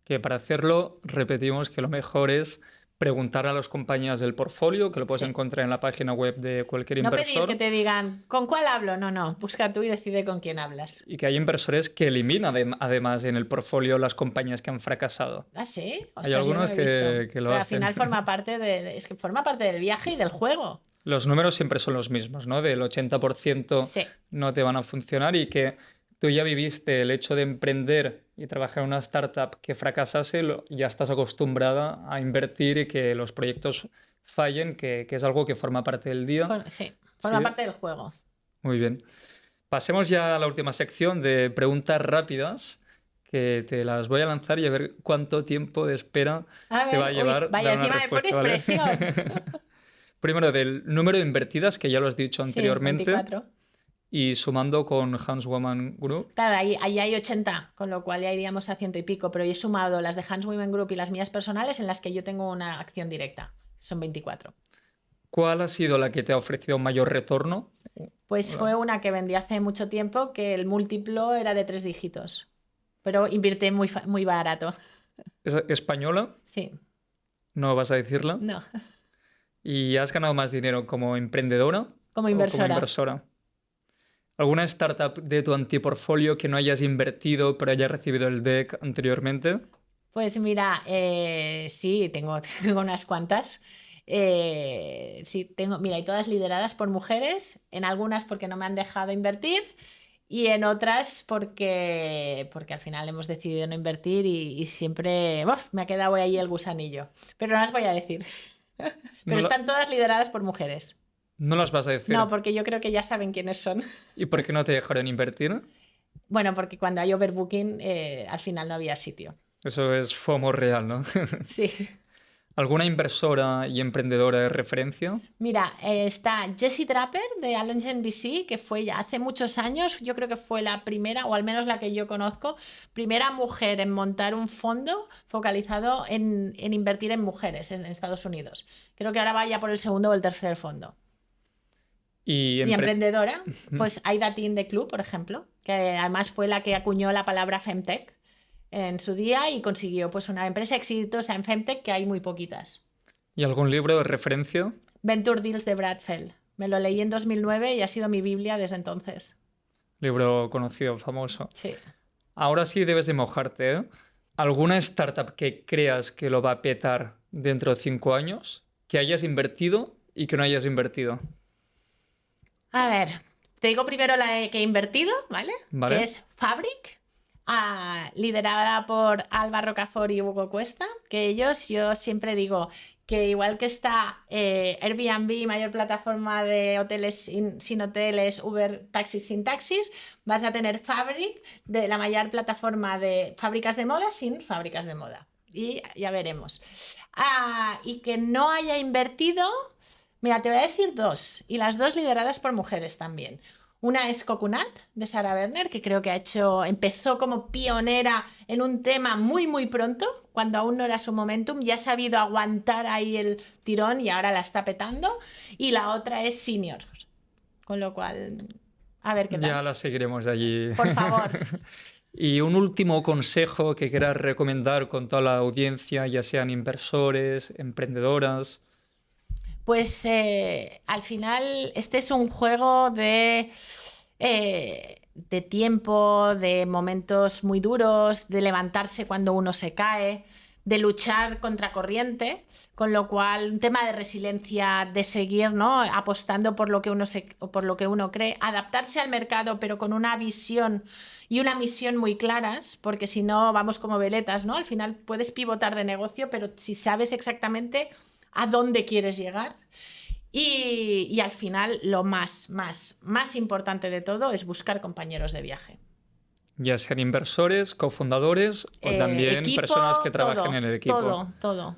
Que para hacerlo, repetimos que lo mejor es preguntar a los compañeros del portfolio, que lo puedes Sí. encontrar en la página web de cualquier No pedir inversor. que te digan, ¿con cuál hablo? No. Busca tú y decide con quién hablas. Y que hay inversores que eliminan además en el portfolio las compañías que han fracasado. ¿Ah, sí? Hay Ostras, yo no algunos lo he visto. que lo Pero al hacen. final forma parte es que forma parte del viaje y del juego. Los números siempre son los mismos, ¿no? Del 80% Sí. no te van a funcionar y que tú ya viviste el hecho de emprender y trabajar en una startup que fracasase, ya estás acostumbrada a invertir y que los proyectos fallen, que es algo que forma parte del día. Sí, forma Sí. parte del juego. Muy bien. Pasemos ya a la última sección de preguntas rápidas, que te las voy a lanzar y a ver cuánto tiempo de espera A te ver, va a llevar vaya, dar una encima me pones respuesta, ¿vale? presión. Primero, del número de invertidas, que ya lo has dicho Sí, anteriormente, 24. y sumando con Hans Woman Group. Claro, ahí hay 80, con lo cual ya iríamos a 100 y pico, pero he sumado las de Hans Women Group y las mías personales en las que yo tengo una acción directa. Son 24. ¿Cuál ha sido la que te ha ofrecido mayor retorno? Pues fue una que vendí hace mucho tiempo que el múltiplo era de 3 dígitos, pero invirté muy barato. ¿Es española? Sí, ¿No vas a decirla? no, ¿Y has ganado más dinero como emprendedora como o como inversora. inversora? ¿Alguna startup de tu antiportfolio que no hayas invertido pero hayas recibido el deck anteriormente? Pues mira, sí, tengo unas cuantas. Sí, tengo, mira, y todas lideradas por mujeres, en algunas porque no me han dejado invertir y en otras porque al final hemos decidido no invertir y siempre me ha quedado ahí el gusanillo. Pero no las voy a decir. Pero No, están todas lideradas por mujeres. no las vas a decir. No, porque yo creo que ya saben quiénes son. ¿Y por qué no te dejaron invertir? Bueno, porque cuando hay overbooking, al final no había sitio. Eso es FOMO real, ¿no? Sí. ¿Alguna inversora y emprendedora de referencia? Mira, está Jessie Draper de Alongen VC, que fue ya hace muchos años, yo creo que fue la primera, o al menos la que yo conozco, primera mujer en montar un fondo focalizado en invertir en mujeres en Estados Unidos. Creo que ahora va ya por el segundo o el tercer fondo. Y Y emprendedora, pues Aida Tin de Club, por ejemplo, que además fue la que acuñó la palabra Femtech en su día y consiguió pues una empresa exitosa en Femtech que hay muy poquitas. ¿Y algún libro de referencia? Venture Deals de Brad Feld. Me lo leí en 2009 y ha sido mi Biblia desde entonces. Libro conocido, famoso. Sí. Ahora sí debes de mojarte, ¿eh? ¿Alguna startup que creas que lo va a petar dentro de 5 años? Que hayas invertido y que no hayas invertido. A ver, te digo primero la que he invertido, ¿vale? Vale. Que es Fabric, liderada por Alba Rocafort y Hugo Cuesta, que ellos, yo siempre digo que igual que está Airbnb, mayor plataforma de hoteles sin hoteles, Uber, taxis sin taxis, vas a tener Fabric, de la mayor plataforma de fábricas de moda sin fábricas de moda. Y ya veremos. Y que no haya invertido, mira, te voy a decir dos, y las dos lideradas por mujeres también. Una es Coconut, de Sarah Werner, que creo que empezó como pionera en un tema muy, muy pronto, cuando aún no era su momentum, ya ha sabido aguantar ahí el tirón y ahora la está petando. Y la otra es Senior, con lo cual, a ver qué tal. Ya la seguiremos allí. Por favor. Y un último consejo que quieras recomendar con toda la audiencia, ya sean inversores, emprendedoras. Pues al final este es un juego de tiempo, de momentos muy duros, de levantarse cuando uno se cae, de luchar contra corriente, con lo cual un tema de resiliencia, de seguir, ¿no?, apostando por lo que por lo que uno cree, adaptarse al mercado, pero con una visión y una misión muy claras, porque si no vamos como veletas, ¿no? Al final puedes pivotar de negocio, pero si sabes exactamente a dónde quieres llegar. Y al final lo más importante de todo es buscar compañeros de viaje. Ya sean inversores, cofundadores o también Equipo, personas que trabajen todo, en el equipo. Todo.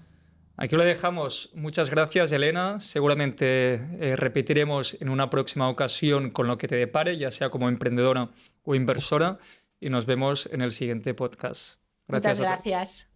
Aquí lo dejamos. Muchas gracias, Elena. Seguramente repetiremos en una próxima ocasión con lo que te depare, ya sea como emprendedora o inversora, y nos vemos en el siguiente podcast. Muchas Gracias a todos. gracias.